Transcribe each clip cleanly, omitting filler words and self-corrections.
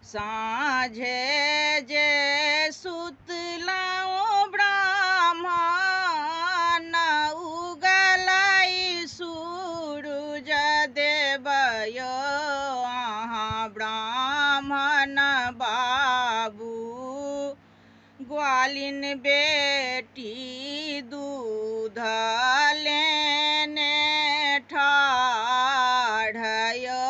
साँझे जे सुतलहुँ ब्राह्मण उगलै सूरुज देव यौ अहाँ ब्राह्मण बाबू ग्वालिन बेटी दूध लेने ठाढ़ यौ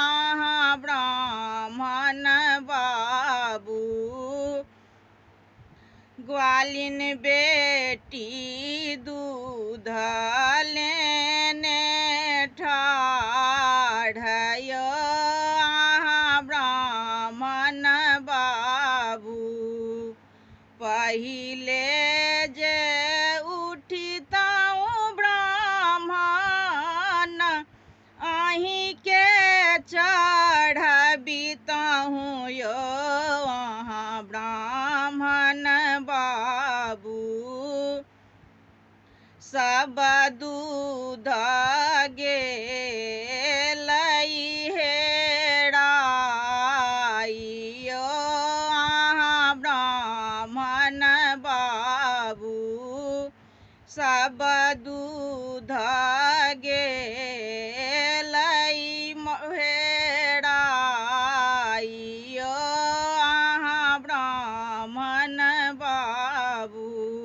अहाँ ब्राह्मण बाबू ग्वालिन बेटी दूध लेने ठाढ़ यौ अहाँ ब्राह्मण बाबू पहिले जे उठितहुँ ब्राह्मण अहींके चढ़बितहुँ यौ अहाँ ब्राह्मण बाबू सब दूध गेलै हेराई यौ अहाँ ब्राह्मण बाबू सब दूध गेलै